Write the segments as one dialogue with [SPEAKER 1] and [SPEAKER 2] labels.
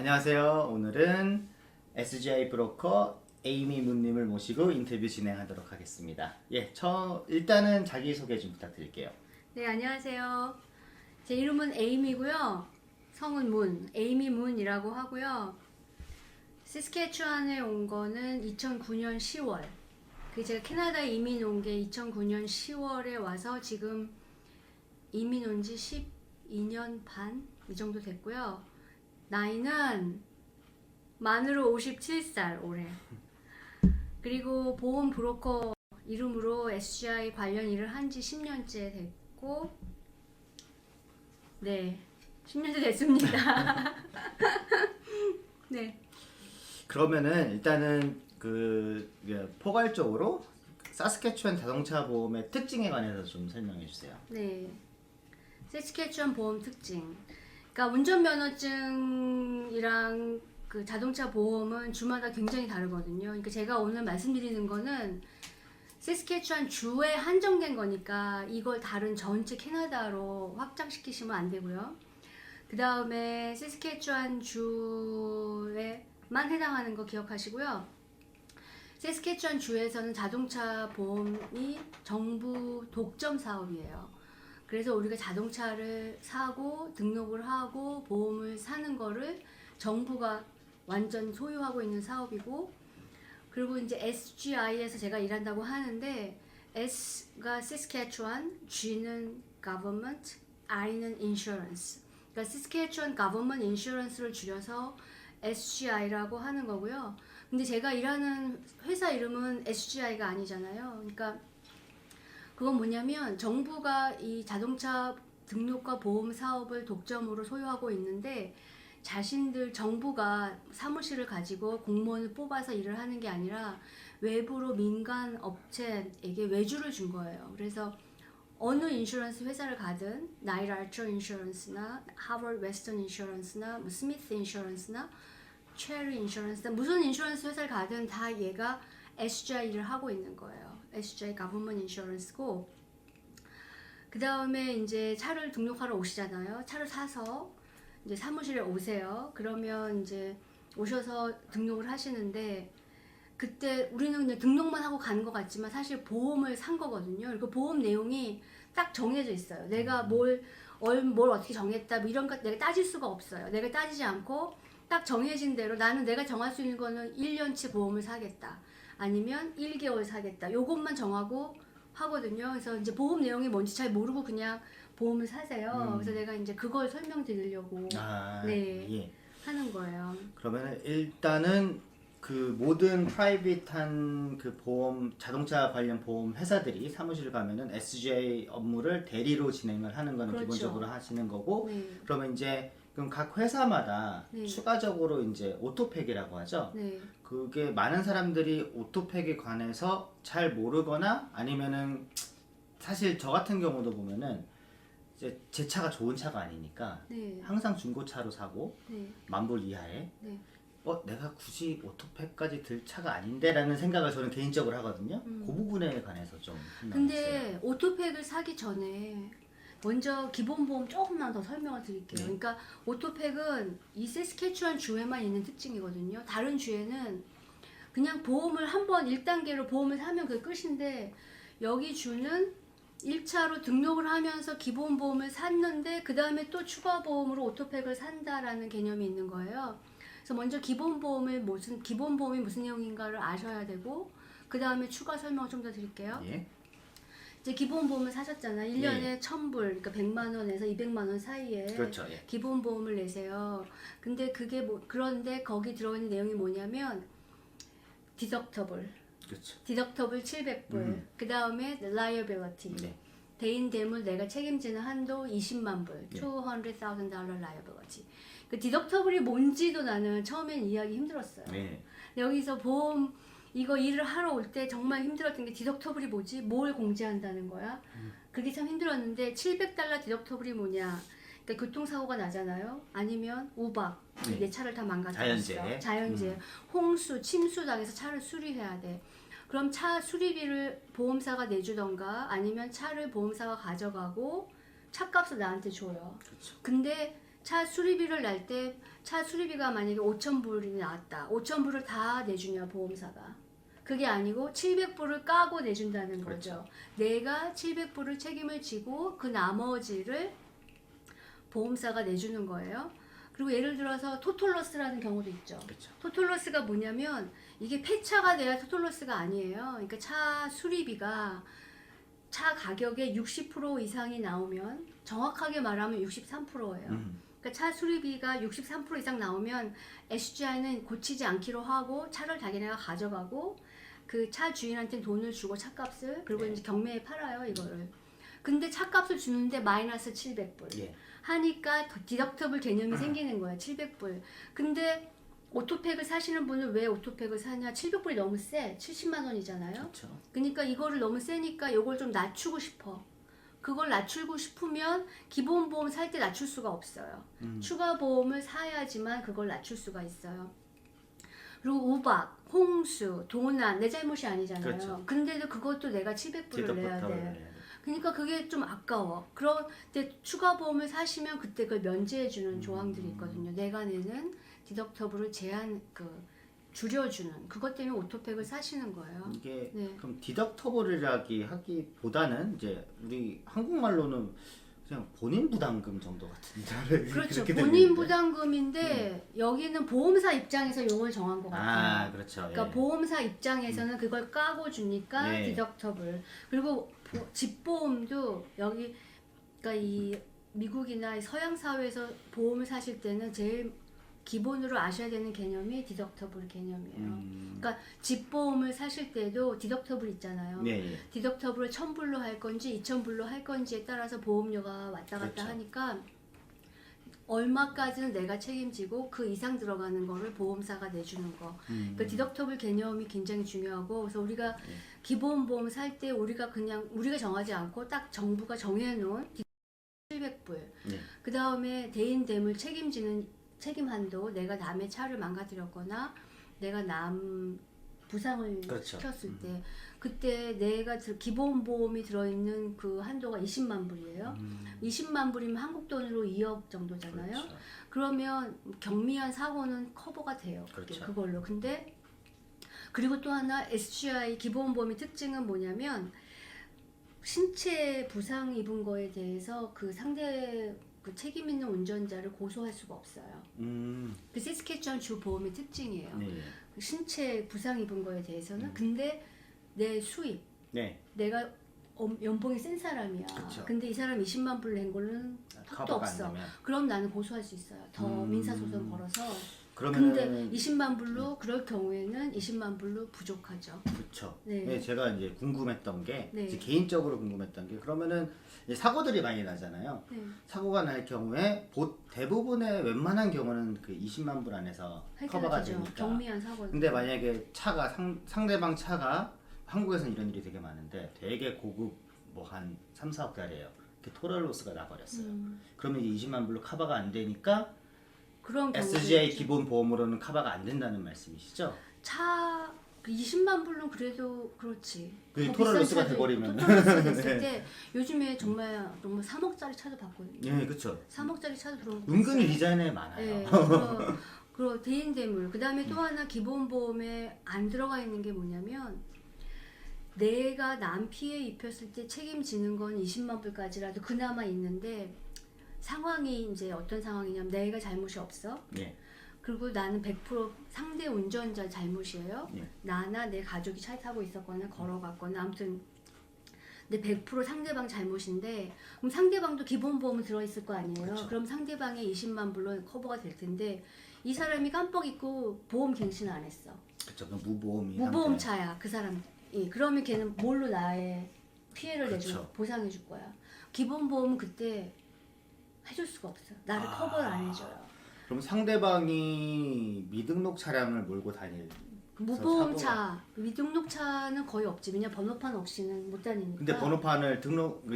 [SPEAKER 1] 안녕하세요. 오늘은 SGI 브로커 에이미 문님을 모시고 인터뷰 진행하도록 하겠습니다. 일단은 자기소개 좀 부탁드릴게요.
[SPEAKER 2] 네, 안녕하세요. 제 이름은 에이미고요. 성은 문, 에이미 문이라고 하고요. 시스케추안에 온 거는 2009년 10월. 제가 캐나다에 이민 온 게 2009년 10월에 와서 지금 이민 온 지 12년 반 이 정도 됐고요. 나이는 만으로 57살 올해. 그리고 보험 브로커 이름으로 SGI 관련 일을 한 지 10년째 됐고, 네, 10년째 됐습니다. 네.
[SPEAKER 1] 그러면은 일단은 포괄적으로 사스케추안 자동차 보험의 특징에 관해서 좀 설명해 주세요.
[SPEAKER 2] 네. 세스케추안 보험 특징. 그러니까 운전면허증이랑 그 자동차 보험은 주마다 굉장히 다르거든요. 그러니까 제가 오늘 말씀드리는 거는 세스케추안 주에 한정된 거니까 이걸 다른 전체 캐나다로 확장시키시면 안 되고요. 그 다음에 세스케추안 주에만 해당하는 거 기억하시고요. 세스케추안 주에서는 자동차 보험이 정부 독점 사업이에요. 그래서 우리가 자동차를 사고 등록을 하고 보험을 사는 거를 정부가 완전 소유하고 있는 사업이고, 그리고 이제 SGI에서 제가 일한다고 하는데 S가 Saskatchewan, G는 Government, I는 Insurance. 그러니까 Saskatchewan Government Insurance를 줄여서 SGI라고 하는 거고요. 근데 제가 일하는 회사 이름은 SGI가 아니잖아요. 그러니까 그건 뭐냐면 정부가 이 자동차 등록과 보험 사업을 독점으로 소유하고 있는데 자신들 정부가 사무실을 가지고 공무원을 뽑아서 일을 하는 게 아니라 외부로 민간 업체에게 외주를 준 거예요. 그래서 어느 인슈런스 회사를 가든 나일 아처 인슈런스나 하버드 웨스턴 인슈런스나 스미스 인슈런스나 체리 인슈런스나 무슨 인슈런스 회사를 가든 다 얘가 SGI를 하고 있는 거예요. SGI 가버먼트 인슈런스고, 그 다음에 이제 차를 등록하러 오시잖아요. 차를 사서 이제 사무실에 오세요. 그러면 이제 오셔서 등록을 하시는데 그때 우리는 그냥 등록만 하고 가는 것 같지만 사실 보험을 산 거거든요. 그리고 보험 내용이 딱 정해져 있어요. 내가 뭘 어떻게 정했다 뭐 이런 거 내가 따질 수가 없어요. 내가 따지지 않고 딱 정해진 대로 나는 내가 정할 수 있는 거는 1년치 보험을 사겠다. 아니면 1개월 사겠다. 요것만 정하고 하거든요. 그래서 이제 보험 내용이 뭔지 잘 모르고 그냥 보험을 사세요. 그래서 내가 이제 그걸 설명드리려고 하는 거예요.
[SPEAKER 1] 그러면 일단은 그 모든 프라이빗한 그 보험 자동차 관련 보험 회사들이 사무실 가면은 SGI 업무를 대리로 진행을 하는 거는
[SPEAKER 2] 그렇죠.
[SPEAKER 1] 기본적으로 하시는 거고,
[SPEAKER 2] 네.
[SPEAKER 1] 그러면 이제 그럼 각 회사마다
[SPEAKER 2] 네.
[SPEAKER 1] 추가적으로 이제 오토팩이라고 하죠.
[SPEAKER 2] 네.
[SPEAKER 1] 그게 많은 사람들이 오토팩에 관해서 잘 모르거나 아니면은 사실 저 같은 경우도 보면은 이제 제 차가 좋은 차가 아니니까
[SPEAKER 2] 네.
[SPEAKER 1] 항상 중고차로 사고
[SPEAKER 2] 네.
[SPEAKER 1] 10,000불 이하에
[SPEAKER 2] 네.
[SPEAKER 1] 내가 굳이 오토팩까지 들 차가 아닌데 라는 생각을 저는 개인적으로 하거든요. 그 부분에 관해서 좀
[SPEAKER 2] 근데 오토팩을 사기 전에 먼저 기본보험 조금만 더 설명을 드릴게요.
[SPEAKER 1] 네.
[SPEAKER 2] 그러니까 오토팩은 이 세스케추안 주에만 있는 특징이거든요. 다른 주에는 그냥 보험을 한번 1단계로 보험을 사면 그게 끝인데, 여기 주는 1차로 등록을 하면서 기본보험을 샀는데 그 다음에 또 추가보험으로 오토팩을 산다라는 개념이 있는 거예요. 그래서 먼저 기본보험이 무슨 내용인가를 아셔야 되고, 그 다음에 추가 설명을 좀 더 드릴게요.
[SPEAKER 1] 예.
[SPEAKER 2] 이제 기본보험을 사셨잖아요. 1년에 1,000불, 그러니까 100만 원에서 200만 원 사이에
[SPEAKER 1] 그렇죠. 예.
[SPEAKER 2] 기본보험을 내세요. 근데 그런데 거기 들어있는 내용이 뭐냐면 디덕터블.
[SPEAKER 1] 그렇죠.
[SPEAKER 2] 디덕터블 700불. 그 다음에 liability.
[SPEAKER 1] 네.
[SPEAKER 2] 대인 대물 내가 책임지는 한도 20만 불.
[SPEAKER 1] 네.
[SPEAKER 2] $200,000 liability. 그 디덕터블이 뭔지도 나는 처음엔 이해하기 힘들었어요.
[SPEAKER 1] 네.
[SPEAKER 2] 여기서 보험 이거 일을 하러 올 때 정말 힘들었던 게 디덕터블이 뭐지? 뭘 공제한다는 거야? 그게 참 힘들었는데 $700 디덕터블이 뭐냐? 그러니까 교통사고가 나잖아요. 아니면 우박,
[SPEAKER 1] 네.
[SPEAKER 2] 내 차를 다 망가뜨렸어. 자연재해, 홍수, 침수 당해서 차를 수리해야 돼. 그럼 차 수리비를 보험사가 내주던가 아니면 차를 보험사가 가져가고 차값을 나한테 줘요.
[SPEAKER 1] 그렇죠.
[SPEAKER 2] 근데 차 수리비를 낼 때 차 수리비가 만약에 5,000불이 나왔다. 5,000불을 다 내주냐 보험사가. 그게 아니고 700불을 까고 내준다는 거죠.
[SPEAKER 1] 그렇죠.
[SPEAKER 2] 내가 700불을 책임을 지고 그 나머지를 보험사가 내주는 거예요. 그리고 예를 들어서 토톨로스라는 경우도 있죠.
[SPEAKER 1] 그렇죠.
[SPEAKER 2] 토톨로스가 뭐냐면 이게 폐차가 돼야 토톨로스가 아니에요. 그러니까 차 수리비가 차 가격의 60% 이상이 나오면 정확하게 말하면 63%예요. 그러니까 차 수리비가 63% 이상 나오면 SGI는 고치지 않기로 하고 차를 자기네가 가져가고 그 차 주인한테 돈을 주고 차값을 그리고
[SPEAKER 1] 네.
[SPEAKER 2] 이제 경매에 팔아요 이거를. 근데 차값을 주는데 마이너스 700불
[SPEAKER 1] 예.
[SPEAKER 2] 하니까 디덕터블 개념이 생기는 거예요. 700불. 근데 오토팩을 사시는 분은 왜 오토팩을 사냐? 700불이 너무 세. 70만 원이잖아요.
[SPEAKER 1] 그렇죠.
[SPEAKER 2] 그러니까 이거를 너무 세니까 이걸 좀 낮추고 싶어. 그걸 낮추고 싶으면 기본 보험 살 때 낮출 수가 없어요. 추가 보험을 사야지만 그걸 낮출 수가 있어요. 그리고 우박, 홍수, 도난 내 잘못이 아니잖아요.
[SPEAKER 1] 그렇죠.
[SPEAKER 2] 근데도 그것도 내가 700불을 내야
[SPEAKER 1] 디덕터블을
[SPEAKER 2] 돼.
[SPEAKER 1] 내야 돼.
[SPEAKER 2] 그러니까 그게 좀 아까워. 그런데 추가 보험을 사시면 그때 그걸 면제해주는 조항들이 있거든요. 내가 내는 디덕터블을 줄여주는 그것 때문에 오토팩을 사시는 거예요.
[SPEAKER 1] 이게
[SPEAKER 2] 네.
[SPEAKER 1] 그럼 디덕터블이라기 하기보다는 이제 우리 한국말로는 그냥 본인 부담금 정도 같은데.
[SPEAKER 2] 그렇죠.
[SPEAKER 1] 그렇게
[SPEAKER 2] 본인
[SPEAKER 1] 들리는데.
[SPEAKER 2] 부담금인데 여기는 보험사 입장에서 용어를 정한 것 같아요.
[SPEAKER 1] 아, 그렇죠.
[SPEAKER 2] 그러니까
[SPEAKER 1] 예.
[SPEAKER 2] 보험사 입장에서는 그걸 까고 주니까
[SPEAKER 1] 네.
[SPEAKER 2] 디덕터블. 그리고 집보험도 여기 그러니까 이 미국이나 서양 사회에서 보험을 사실 때는 제일 기본으로 아셔야 되는 개념이 디덕터블 개념이에요. 그러니까 집보험을 사실 때도 디덕터블 있잖아요.
[SPEAKER 1] 네, 예.
[SPEAKER 2] 디덕터블을 1,000불로 할 건지 2,000불로 할 건지에 따라서 보험료가 왔다 갔다
[SPEAKER 1] 그렇죠.
[SPEAKER 2] 하니까 얼마까지는 내가 책임지고 그 이상 들어가는 거를 보험사가 내주는 거. 그러니까 디덕터블 개념이 굉장히 중요하고 그래서 우리가 기본 보험 살 때 우리가 정하지 않고 딱 정부가 정해놓은 700불.
[SPEAKER 1] 네.
[SPEAKER 2] 그 다음에 대인됨을 책임지는 책임 한도, 내가 남의 차를 망가뜨렸거나 내가 남 부상을
[SPEAKER 1] 그렇죠.
[SPEAKER 2] 시켰을 때 그때 내가 기본 보험이 들어있는 그 한도가 20만 불이에요. 20만 불이면 한국 돈으로 2억 정도잖아요.
[SPEAKER 1] 그렇죠.
[SPEAKER 2] 그러면 경미한 사고는 커버가 돼요.
[SPEAKER 1] 그렇죠.
[SPEAKER 2] 그걸로. 근데 그리고 또 하나 SGI 기본 보험의 특징은 뭐냐면 신체 부상 입은 거에 대해서 그 상대 그 책임 있는 운전자를 고소할 수가 없어요. 그 세스케추안 주 보험의 특징이에요.
[SPEAKER 1] 네.
[SPEAKER 2] 그 신체 부상 입은 거에 대해서는 근데 내 수입,
[SPEAKER 1] 네.
[SPEAKER 2] 내가 연봉이 센 사람이야.
[SPEAKER 1] 그쵸.
[SPEAKER 2] 근데 이 사람 20만 불 낸 거는 턱도
[SPEAKER 1] 커버가 안
[SPEAKER 2] 없어.
[SPEAKER 1] 되면.
[SPEAKER 2] 그럼 나는 고소할 수 있어요. 더 민사소송 걸어서.
[SPEAKER 1] 그러면은
[SPEAKER 2] 근데 20만 불로 그럴 경우에는 20만 불로 부족하죠.
[SPEAKER 1] 그렇죠.
[SPEAKER 2] 네.
[SPEAKER 1] 네. 제가 이제 궁금했던 게
[SPEAKER 2] 네.
[SPEAKER 1] 이제 개인적으로 궁금했던 게 그러면은 이제 사고들이 많이 나잖아요.
[SPEAKER 2] 네.
[SPEAKER 1] 사고가 날 경우에 대부분의 웬만한 경우는 그 20만 불 안에서 커버가
[SPEAKER 2] 해결하죠.
[SPEAKER 1] 되니까.
[SPEAKER 2] 경미한 사고.
[SPEAKER 1] 근데 만약에 차가 상대방 차가 한국에서는 이런 일이 되게 많은데 되게 고급 뭐 한 3, 4억 짜리예요. 이렇게 토럴 로스가 나버렸어요. 그러면 이제 20만 불로 커버가 안 되니까
[SPEAKER 2] 그런 경우도
[SPEAKER 1] SGI
[SPEAKER 2] 있죠.
[SPEAKER 1] 기본 보험으로는 커버가 안 된다는 말씀이시죠?
[SPEAKER 2] 차 20만 불은 그래도 그렇지.
[SPEAKER 1] 그게
[SPEAKER 2] 더
[SPEAKER 1] 토럴로스가
[SPEAKER 2] 비싼 차도
[SPEAKER 1] 돼버리면.
[SPEAKER 2] 있고, 토럴로스가 됐을
[SPEAKER 1] 네.
[SPEAKER 2] 때 요즘에 정말 너무 3억짜리 차도 봤거든요.
[SPEAKER 1] 네, 그렇죠.
[SPEAKER 2] 3억짜리 차도 들어온 거
[SPEAKER 1] 은근히
[SPEAKER 2] 봤어요.
[SPEAKER 1] 디자인에 많아요.
[SPEAKER 2] 네, 그리고 대인대물. 그 다음에 또 하나 기본 보험에 안 들어가 있는 게 뭐냐면 내가 남 피해 입혔을 때 책임지는 건 20만 불까지라도 그나마 있는데 상황이 이제 어떤 상황이냐면 내가 잘못이 없어.
[SPEAKER 1] 네.
[SPEAKER 2] 그리고 나는 100% 상대 운전자 잘못이에요.
[SPEAKER 1] 네.
[SPEAKER 2] 나나 내 가족이 차 타고 있었거나 걸어갔거나 아무튼 근데 100% 상대방 잘못인데 그럼 상대방도 기본 보험은 들어있을 거 아니에요.
[SPEAKER 1] 그렇죠.
[SPEAKER 2] 그럼 상대방의 20만 불로 커버가 될 텐데 이 사람이 깜빡 잊고 보험 갱신을 안 했어.
[SPEAKER 1] 그렇죠. 그 무보험이
[SPEAKER 2] 무보험차야 그 사람이. 그러면 걔는 뭘로 나의 피해를
[SPEAKER 1] 그렇죠.
[SPEAKER 2] 내주고 보상해 줄 거야. 기본 보험은 그때 해줄 수가 없어. 나를 커버를 안 해줘요.
[SPEAKER 1] 그럼 상대방이 미등록 차량을 몰고 다닐
[SPEAKER 2] 무보험차, 미등록차는 거의 없지. 왜냐 번호판 없이는 못 다니니까.
[SPEAKER 1] 근데 번호판을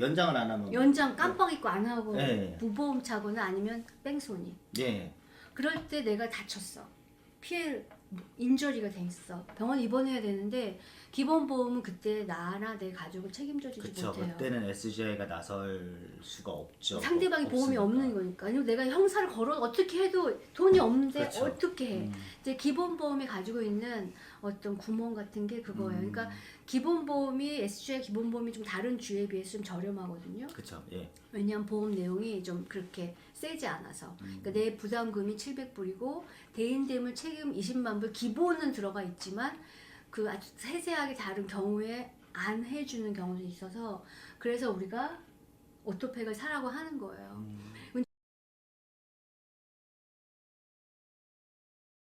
[SPEAKER 1] 연장을 안 하면
[SPEAKER 2] 연장 깜빡 잊고 안 하고
[SPEAKER 1] 네.
[SPEAKER 2] 무보험차거나 아니면 뺑소니.
[SPEAKER 1] 예.
[SPEAKER 2] 그럴 때 내가 다쳤어. 피해 인저리가 돼 있어. 병원 입원해야 되는데 기본 보험은 그때 나나 내 가족을 책임져주지
[SPEAKER 1] 그쵸.
[SPEAKER 2] 못해요.
[SPEAKER 1] 그때는 SGI가 나설 수가 없죠.
[SPEAKER 2] 상대방이 보험이
[SPEAKER 1] 없으니까.
[SPEAKER 2] 없는 거니까. 아니면 내가 형사를 걸어 어떻게 해도 돈이 없는데
[SPEAKER 1] 그렇죠.
[SPEAKER 2] 어떻게 해? 이제 기본 보험이 가지고 있는 어떤 구멍 같은 게 그거예요. 그러니까 기본 보험이 SGI 기본 보험이 좀 다른 주에 비해서 좀 저렴하거든요.
[SPEAKER 1] 그쵸. 예.
[SPEAKER 2] 왜냐하면 보험 내용이 좀 그렇게 세지 않아서. 그러니까 내 부담금이 700불이고 대인대물 책임 20만 불 기본은 들어가 있지만 그 아주 세세하게 다른 경우에 안 해주는 경우도 있어서 그래서 우리가 오토팩을 사라고 하는 거예요.